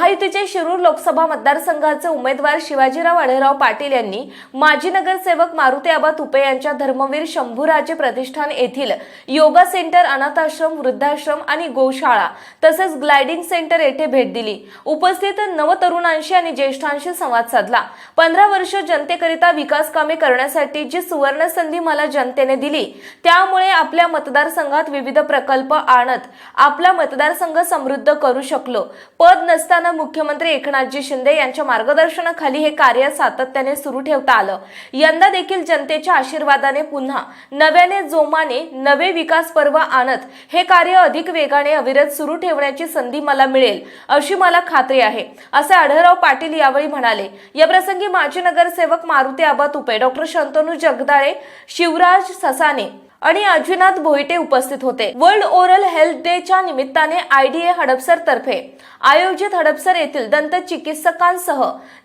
महायुतीचे शिरूर लोकसभा मतदारसंघाचे उमेदवार शिवाजीराव आढळराव पाटील यांनी माजी नगरसेवक मारुती आबा तुपे यांच्या धर्मवीर शंभूराजे प्रतिष्ठान येथील योगा सेंटर, अनाथाश्रम, वृद्धाश्रम आणि गोशाळा तसेच ग्लायडिंग सेंटर येथे भेट दिली. उपस्थित नवतरुणांशी आणि ज्येष्ठांशी संवाद साधला. 15 वर्ष जनतेकरिता विकास कामे करण्यासाठी जी सुवर्ण संधी मला जनतेने दिली, त्यामुळे आपल्या मतदारसंघात विविध प्रकल्प आणत आपला मतदारसंघ समृद्ध करू शकलो. पद नसताना मुख्यमंत्री एकनाथजी शिंदे यांच्या मार्गदर्शनाखाली हे कार्य सातत्याने सुरू ठेवता आलं. यंदा देखील जनतेच्या आशीर्वादाने पुन्हा नव्याने जोमाने नवे विकास पर्व आणत हे कार्य अधिक वेगाने अविरत सुरू ठेवण्याची संधी मला मिळेल अशी मला खात्री आहे, असे आढळराव पाटील यावेळी म्हणाले. या प्रसंगी माजी नगरसेवक मारुती आबा तुपे, डॉक्टर शंतनू जगदाळे, शिवराज ससाने आणि अजिनाथ भोईटे उपस्थित होते. वर्ल्ड ओरल हेल्थ डे च्या निमित्ताने IDA हडपसर तर्फे आयोजित हडपसर येथील दंत चिकित्सकांसह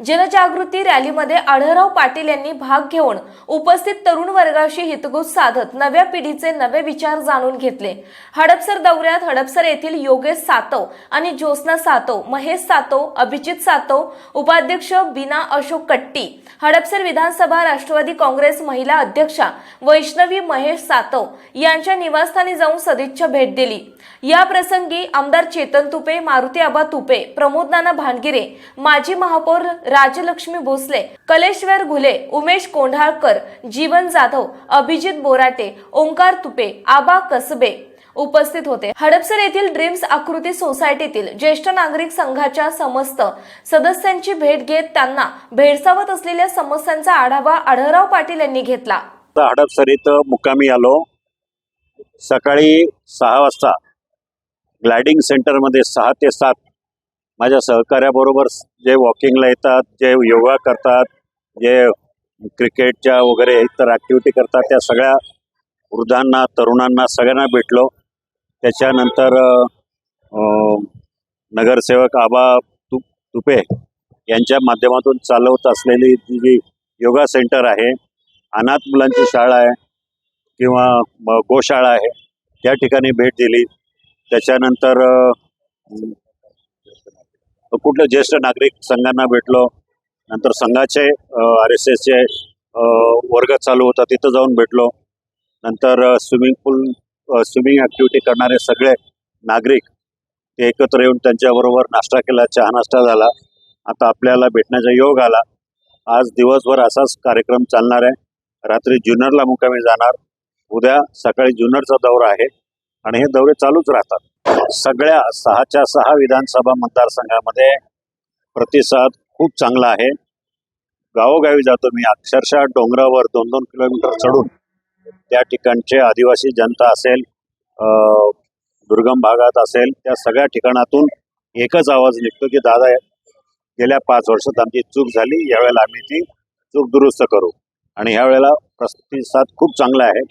जनजागृती रॅलीमध्ये आढळराव पाटील यांनी भाग घेऊन उपस्थित तरुण वर्गाशी हितगुज साधत नव्या पिढीचे नवे विचार जाणून घेतले. हडपसर दौऱ्यात हडपसर येथील योगेश सातव आणि ज्योत्स्ना सातव, महेश सातव, अभिजित सातव, उपाध्यक्ष बीना अशोक कट्टी, हडपसर विधानसभा राष्ट्रवादी काँग्रेस महिला अध्यक्षा वैष्णवी महेश सातव यांच्या निवासस्थानी जाऊन सदिच्छा भेट दिली. या प्रसंगी आमदार चेतन तुपे, मारुती आबा तुपे, प्रमोद नाना भानगिरे, माजी महापौर राजलक्ष्मी भोसले, कलेश्वर घुले, उमेश कोंढाळकर, जीवन जाधव, अभिजित बोराटे, ओंकार तुपे, आबा कसबे उपस्थित होते. हडपसर येथील ड्रीम्स आकृती सोसायटीतील ज्येष्ठ नागरिक संघाच्या समस्त सदस्यांची भेट घेत त्यांना भेडसावत असलेल्या समस्यांचा आढावा आढळराव पाटील यांनी घेतला. हडपसर इथं मुक्कामी आलो. सकाळी 6 वाजता ग्लायडिंग सेंटरमध्ये 6 ते 7 माझ्या सहकार्याबरोबर जे वॉकिंगला येतात, जे योगा करतात, जे क्रिकेटच्या वगैरे इतर ॲक्टिव्हिटी करतात, त्या सगळ्या वृद्धांना, तरुणांना सगळ्यांना भेटलो. त्याच्यानंतर नगरसेवक आबा तुपे यांच्या माध्यमातून चालवत असलेली जी योगा सेंटर आहे, अनाथ मुलांची शाळा आहे किंवा गोशाळा आहे, त्या ठिकाणी भेट दिली. त्याच्यानंतर कुठल्या ज्येष्ठ नागरिक संघांना भेटलो. नंतर संघाचे RSSचे वर्ग चालू होता, तिथं जाऊन भेटलो. नंतर स्विमिंग ॲक्टिव्हिटी करणारे सगळे नागरिक ते एकत्र येऊन त्यांच्याबरोबर नाश्ता केला, चहा नाश्ता झाला. आता आपल्याला भेटण्याचा योग आला. आज दिवसभर असाच कार्यक्रम चालणार आहे. रात्री जुन्नरला मुक्कामी जाणार. उद्या सकाळी जुन्नरचा दौरा आहे आणि हे दौरे चालूच राहतात. सगळ्या 6च्या 6 विधानसभा मतदारसंघामध्ये प्रतिसाद खूप चांगला आहे. गावोगावी जातो मी. अक्षरशः डोंगरावर 2-2 किलोमीटर चढून त्या ठिकाणचे आदिवासी जनता असेल, दुर्गम भागात असेल, त्या सगळ्या ठिकाणातून एकच आवाज निघतो की दादा, गेल्या 5 वर्षात आमची चूक झाली, यावेळेला आम्ही ती चूक दुरुस्त करू. आणि ह्या वेळेला प्रतिसाद खूप चांगला आहे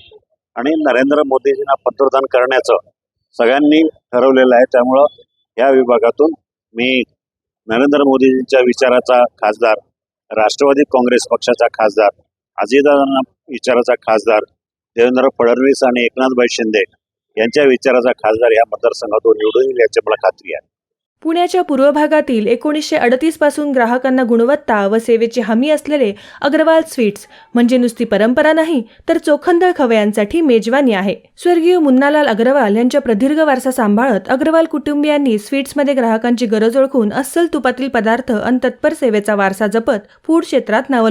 आणि नरेंद्र मोदीजींना पंतप्रधान करण्याचं सगळ्यांनी ठरवलेलं आहे. त्यामुळं या विभागातून मी नरेंद्र मोदीजींच्या विचाराचा खासदार, राष्ट्रवादी काँग्रेस पक्षाचा खासदार, अजितदादांना विचाराचा खासदार, देवेंद्र फडणवीस आणि एकनाथभाई शिंदे यांच्या विचाराचा खासदार या मतदारसंघातून निवडून येईल याची मला खात्री आहे. पुण्याच्या पूर्व भागातील 1938 पासून ग्राहकांना गुणवत्ता व सेवेची हमी असलेले अग्रवाल स्वीट्स म्हणजे नुसती परंपरा नाही, तर चोखंदळ खवयांसाठी मेजवानी आहे. स्वर्गीय मुन्नालाल अग्रवाल यांच्या प्रदीर्घ वारसा सांभाळत अग्रवाल कुटुंबियांनी स्वीट्समध्ये ग्राहकांची गरज ओळखून अस्सल तुपातील पदार्थ आणि तत्पर सेवेचा वारसा जपत फूड क्षेत्रात नाव